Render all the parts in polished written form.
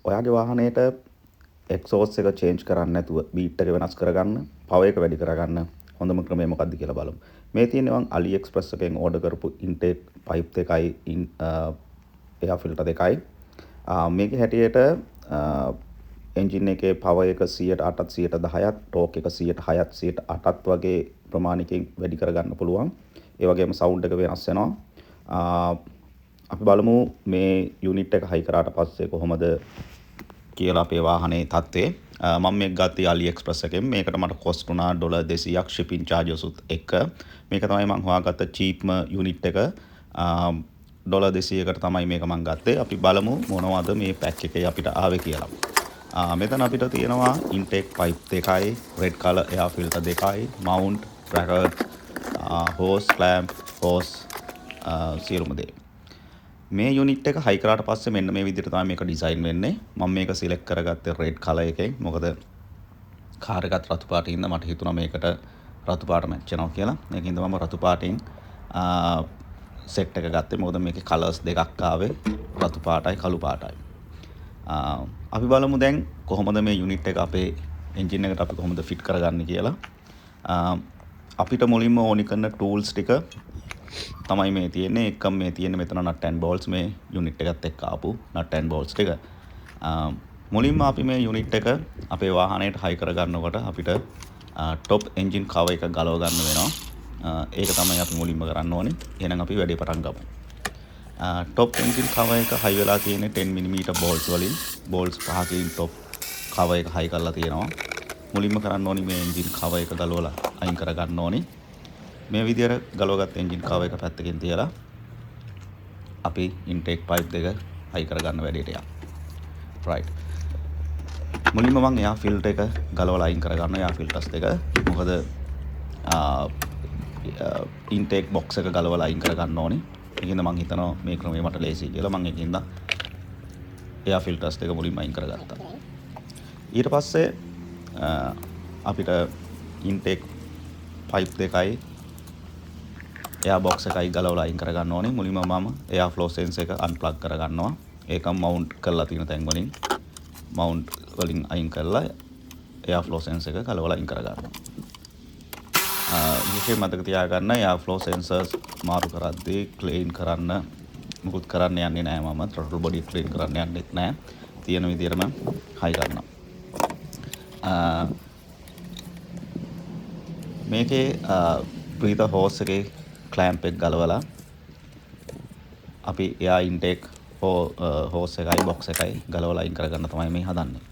ඔයාගේ වාහනයට එක්සෝස් එක චේන්ජ් කරන්න නැතුව බීට් එක වෙනස් කරගන්න, පවර් එක වැඩි කරගන්න හොඳම ක්‍රමය මොකක්ද කියලා බලමු. මේ තියෙන්නේ මම අලි එක්ස්ප්‍රස් එකෙන් ඕඩර් කරපු ඉන්ටේක් පයිප් දෙකයි එයා ෆිල්ටර් දෙකයි. මේකේ හැටියට එන්ජින් එකේ පවර් එක 108ත් 110ත්, ටෝක් එක 106ත් 108ත් වගේ ප්‍රමාණයකින් වැඩි කරගන්න පුළුවන්. ඒ වගේම සවුන්ඩ් එක වෙනස් වෙනවා. අපි බලමු මේ යුනිට් එක හයි කරාට පස්සේ කොහොමද කියලා අපේ වාහනේ තත්ත්වය. මම මේක ගත්තේ අලි එක්ස්ප්‍රස් එකෙන්. මේකට මට කොස්ට් වුණා $200ක් shipping charges උත් එක්ක. මේක තමයි මම හොයාගත්ත cheapම යුනිට් එක. $200කට තමයි මේක මම ගත්තේ. අපි බලමු මොනවද මේ පැක් එකේ අපිට ආවේ කියලා. මෙතන අපිට තියෙනවා intake pipe දෙකයි, red color air filter දෙකයි, mount, bracket, hose, clamp, hose සියලුම දේ. මේ යුනිට් එක හයි කරාට පස්සේ මෙන්න මේ විදිහට තමයි මේක ඩිසයින් වෙන්නේ. මම මේක සිලෙක්ට් කරගත්තේ red color එකෙන්. මොකද කාර් එකත් රතු පාටින් ඉඳ මට හිතුණා මේකට රතු පාට මැච් වෙනවා කියලා. ඒකින්ද මම රතු පාටින් සෙට් එක ගත්තේ. මොකද මේකේ කලර්ස් දෙකක් ආවේ, රතු පාටයි කළු පාටයි. අපි බලමු දැන් කොහොමද මේ යුනිට් එක අපේ එන්ජින් එකට අපි කොහොමද ෆිට කරගන්නේ කියලා. අපිට මුලින්ම ඕනි කරන ටූල්ස් ටික තමයි මේ තියෙන්නේ. එකම මේ තියෙන්නේ මෙතන nut and bolts මේ යුනිට් එකත් එක්ක ආපු nut and bolts ටික. මුලින්ම අපි මේ යුනිට් එක අපේ වාහනයට හයි කරගන්නකොට අපිට top engine cover එක ගලව ගන්න වෙනවා. ඒක තමයි අපි මුලින්ම කරන්න ඕනේ. එහෙනම් අපි වැඩේ පටන් ගමු. top engine cover එක හයි වෙලා තියෙන්නේ 10 mm bolts වලින්. bolts 5කින් top cover එක හයි කරලා තියෙනවා. මුලින්ම කරන්න ඕනේ මේ engine cover එක ගලවලා අයින් කරගන්න ඕනේ. මේ විදිහට ගලවගත් එන්ජින් කවර් එක පැත්තකින් තියලා අපි ඉන්ටේක් පයිප් දෙක හයි කරගන්න වැඩේට යමු. right. මුලින්ම මම එයා ෆිල්ටර් එක ගලවලා අයින් කරගන්න එයා ෆිල්ටර්ස් දෙක. මොකද ඉන්ටේක් බොක්ස් එක ගලවලා අයින් කරගන්න ඕනේ. ඒකින්ද මම හිතනවා මේ ක්‍රමය මට ලේසියි කියලා. මම ඒකින්ද එයා ෆිල්ටර්ස් දෙක මුලින්ම අයින් කරගත්තා. ඊට පස්සේ අපිට ඉන්ටේක් පයිප් දෙකයි එයා බොක්ස් එකයි ගලවලා අයින් කරගන්න ඕනේ. මුලින්ම මම එයා ෆ්ලෝ සෙන්සර් එක අන්ප්ලග් කරගන්නවා. ඒකම මවුන්ට් කරලා තියෙන තැන් වලින් මවුන්ට් වලින් අයින් කරලා එයා ෆ්ලෝ සෙන්සර් එක ගලවලා අයින් කරගන්නවා. විශේෂයෙන් මතක තියාගන්න එයා ෆ්ලෝ සෙන්සර්ස් මාරු කරද්දී ක්ලීන් කරන්න මුකුත් කරන්න යන්නේ නැහැ. මම throttle body ක්ලීන් කරන්න යන්නෙත් නැහැ. තියෙන විදිහටම හයි කරනවා. මේකේ breather hose එකේ clamp එක ගලවලා අපි එයා intake hose එකයි box එකයි ගලවලා අයින් කරගන්න තමයි මේ හදන්නේ.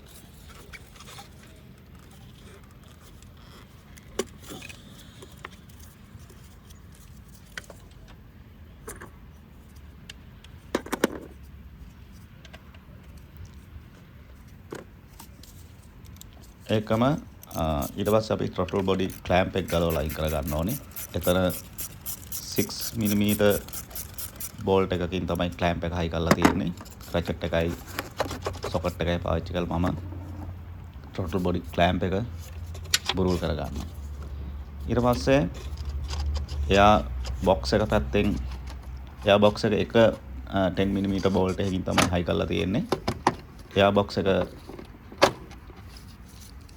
ඒකම ඊට පස්සේ අපි throttle body clamp එක ගලවලා අයින් කරගන්න ඕනේ. එතන 6 mm bolt එකකින් තමයි clamp එක හයි කරලා තියෙන්නේ. ratchet එකයි socket එකයි පාවිච්චි කරලා මම throttle body clamp එක බුරුල් කරගන්නවා. ඊට පස්සේ එයා box එක පැත්තෙන් එයා box එක 10 mm bolt එකකින් තමයි හයි කරලා තියෙන්නේ. එයා box එක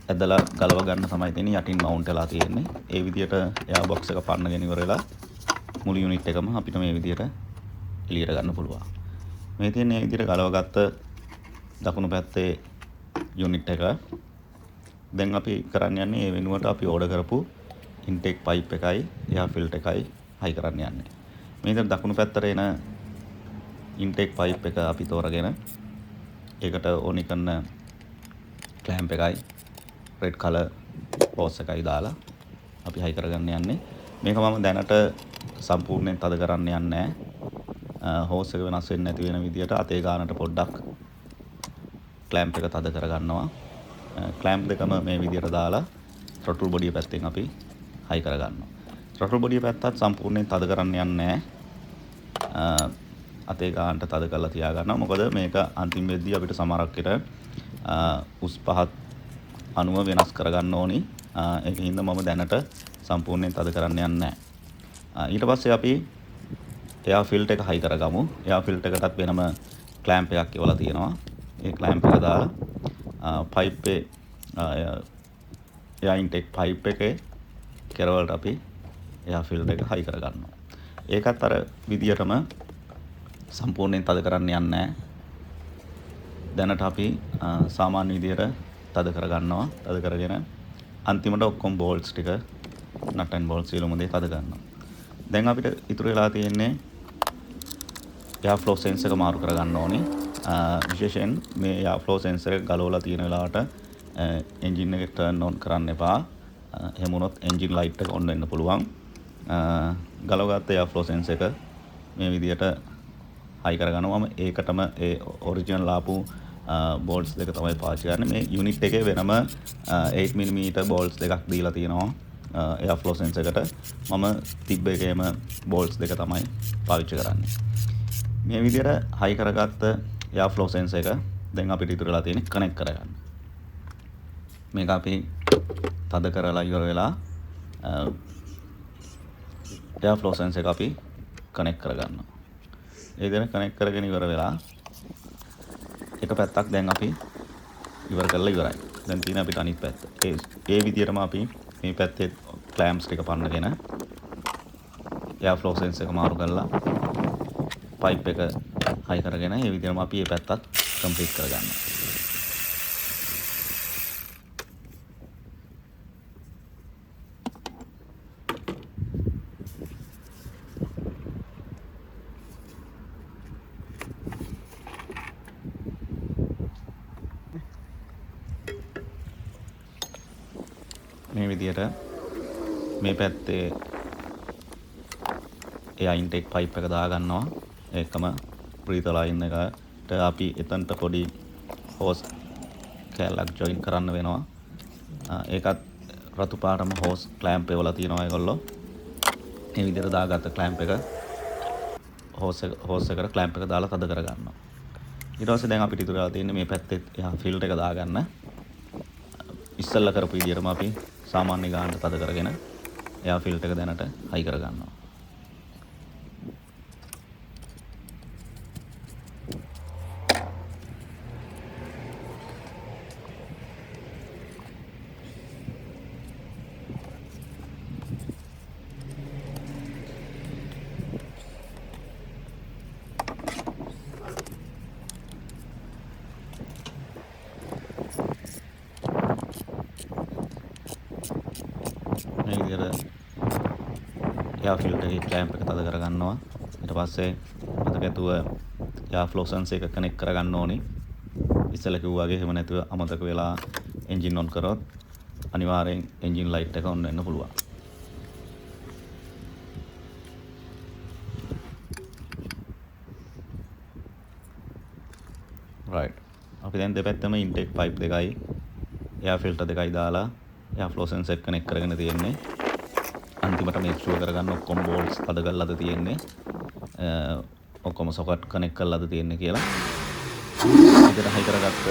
ඇදලා ගලව ගන්න තමයි තියෙන්නේ. යටින් මවුන්ට් වෙලා තියෙන්නේ. ඒ විදිහට එයා බොක්ස් එක පන්නගෙන ඉවර වෙලා මුළු යුනිට් එකම අපිට මේ විදිහට එළියට ගන්න පුළුවන්. මේ තියෙන මේ විදිහට ගලවගත්ත දකුණු පැත්තේ යුනිට් එක. දැන් අපි කරන්න යන්නේ ඒ වෙනුවට අපි ඕඩර් කරපු ඉන්ටේක් පයිප් එකයි එයා ෆිල්ටර් එකයි හයි කරන්න යන්නේ. මේ විදිහට දකුණු පැත්තට එන ඉන්ටේක් පයිප් එක අපි තෝරගෙන ඒකට ඕනි කරන ක්ලෑම්ප් එකයි red color hose එකයි දාලා අපි හයි කරගන්න යන්නේ. මේක මම දැනට සම්පූර්ණයෙන් තද කරන්න යන්නේ නැහැ. hose එක වෙනස් වෙන්නේ නැති වෙන විදියට අතේ ගානට පොඩ්ඩක් clamp එක තද කරගන්නවා. clamp දෙකම මේ විදියට දාලා throttle body පැත්තෙන් අපි හයි කරගන්නවා. throttle body පැත්තත් සම්පූර්ණයෙන් තද කරන්න යන්නේ නැහැ. අතේ ගානට තද කරලා තියා ගන්නවා. මොකද මේක අන්තිම වෙද්දී අපිට සමහරක් විට උස් පහත් අණුව වෙනස් කරගන්න ඕනි. ඒකින් හින්දා මම දැනට සම්පූර්ණයෙන් තද කරන්න යන්නේ නැහැ. ඊට පස්සේ අපි එයා ෆිල්ටර් එක හයි කරගමු. එයා ෆිල්ටර් එකටත් වෙනම ක්ලෑම්ප් එකක් එවලා තියෙනවා. ඒ ක්ලෑම්ප් එක දාලා පයිප් එයා ඉන්ටෙක් පයිප් එකේ කෙරවලට අපි එයා ෆිල්ටර් එක හයි කරගන්නවා. ඒකත් අර විදියටම සම්පූර්ණයෙන් තද කරන්න යන්නේ නැහැ. දැනට අපි සාමාන්‍ය විදියට තද කරගන්නවා. තද කරගෙන අන්තිමට ඔක්කොම බෝල්ට්ස් ටික නට් ඇන්ඩ් බෝල්ට් සියලුම දේ තද කරනවා. දැන් අපිට ඉතුරු වෙලා තියෙන්නේ එයා ෆ්ලෝ සෙන්සර් එක මාරු කරගන්න ඕනේ. විශේෂයෙන් මේ එයා ෆ්ලෝ සෙන්සර් එක ගලවලා තියෙන වෙලාවට එන්ජින් එක ටර්න් ඔන් කරන්න එපා. එහෙම වුණොත් එන්ජින් ලයිට් එක ඔන් වෙන්න පුළුවන්. ගලවගත්ත එයා ෆ්ලෝ සෙන්සර් එක මේ විදියට හයි කරගන්නවා. මම ඒකටම ඒ ඔරිජිනල් ආපු බෝල්ට්ස් දෙක තමයි පාවිච්චි කරන්නේ. මේ යුනිට් එකේ වෙනම 8mm බෝල්ට්ස් දෙකක් දීලා තියෙනවා. එයා ෆ්ලෝ සෙන්සර් එකට මම තිබ්බ එකේම බෝල්ට්ස් දෙක තමයි පාවිච්චි කරන්නේ. මේ විදියට හයි කරගත්ත එයා ෆ්ලෝ සෙන්සර් එක දැන් අපිට ඉතුරු වෙලා තියෙන්නේ කනෙක්ට් කරගන්න. මේක අපි තද කරලා ඉවර වෙලා එයා ෆ්ලෝ සෙන්සර් එක අපි කනෙක්ට් කරගන්නවා. ඒ විදිහට කනෙක්ට් කරගෙන ඉවර වෙලා එක පැත්තක් දැන් අපි ඉවර කරලා ඉවරයි. දැන් තියෙන අපිට අනිත් පැත්ත. ඒ විදිහටම අපි මේ පැත්තේ ක්ලෑම්ප්ස් ටික පන්නගෙන එයා ෆ්ලෝ සෙන්සර් එක මාරු කරලා පයිප් එක හයි කරගෙන ඒ විදිහටම අපි මේ පැත්තත් කම්ප්ලීට් කරගන්නවා. මේ විදිහට මේ පැත්තේ එයා ඉන්ටේක් පයිප් එක දාගන්නවා. ඒකම බ්‍රීතර් ලයින් එකට අපි එතනට පොඩි හෝස් කැලක් ජොයින් කරන්න වෙනවා. ඒකත් රතු පාටම හෝස් ක්ලෑම්ප් එකවල තියෙනවා ඒගොල්ලෝ. මේ විදිහට දාගත්ත ක්ලෑම්ප් එක හෝස් එකට ක්ලෑම්ප් එක දාලා තද කරගන්නවා. ඊට පස්සේ දැන් අපිට ඉතුරු වෙලා තියෙන්නේ මේ පැත්තේ එහා ෆිල්ටර් එක දාගන්න. ඉස්සෙල්ලා කරපු විදිහටම අපි සාමාන්‍ය ගානට තද කරගෙන එයා ෆිල්ටර් එක දැනට හයි කරගන්නවා. මේ විදිහට එයා ෆිල්ටර් එකේ ක්ලෑම්ප් එක තද කරගන්නවා. ඊට පස්සේ මතක ඇතුව එයා ෆ්ලෝ සෙන්සර් එක කනෙක්ට් කරගන්න ඕනේ. ඉස්සෙල්ලා කිව්වා වගේ එහෙම නැතුව අමතක වෙලා එන්ජින් ඔන් කරොත් අනිවාර්යෙන් එන්ජින් ලයිට් එක ඔන් වෙන්න පුළුවන්. right. අපි දැන් දෙපැත්තම ඉන්ටේක් පයිප් දෙකයි එයා ෆිල්ටර් දෙකයි දාලා එයා ෆ්ලෝ සෙන්සර් එක කනෙක්ට් කරගෙන තියෙන්නේ. අන්තිමට මේක් ෂුවර් කරගන්න ඔක්කොම බෝල්ට්ස් තද කරලාද තියෙන්නේ. ඔක්කොම සොකට් කනෙක්ට් කරලාද තියෙන්නේ කියලා. විතර හයි කරගත්ත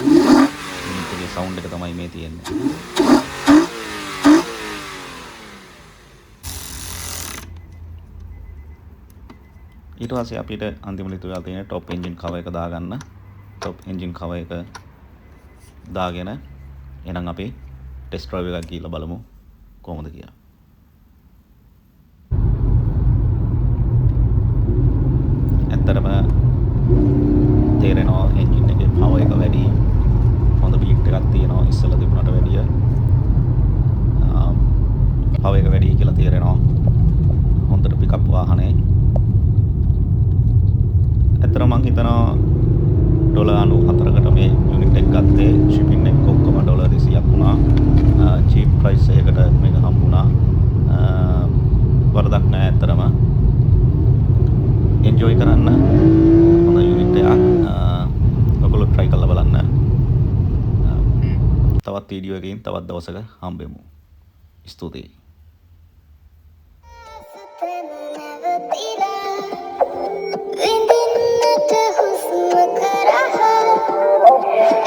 මේකේ සවුන්ඩ් එක තමයි මේ තියෙන්නේ. ඊට පස්සේ අපිට අන්තිමට ඉතුරු වෙලා තියෙන টොප් එන්ජින් කවර් එක දාගන්න. টොප් එන්ජින් කවර් එක දාගෙන එහෙනම් අපි ටෙස්ට් ඩ්‍රයිව් එකක් ගිහලා බලමු කොහොමද කියලා. ඇත්තටම තේරෙනවා එන්ජින් එකේ පවර් එක වැඩි. හොඳ බීට් එකක් තියෙනවා ඉස්සෙල්ලා තිබුණට වැඩිය. පවර් එක වැඩි කියලා තේරෙනවා. හොඳට පිකප් වාහනේ. ඇත්තටම මං හිතනවා $94කට මේ යුනිට් එක ගත්තේ. shipping එක ඔක්කොම $200ක් වුණා. cheap price එකකට මේක හම්බුණා. වරදක් නෑ ඇත්තටම. enjoy කරන්න හොඳ යුනිට් එකක්. ඔයගොල්ලෝ try කරලා බලන්න. තවත් වීඩියෝ එකකින් තවත් දවසක හම්බෙමු. ස්තුතියි. हुस्न का रहा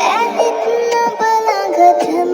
ऐ इतना बला गधम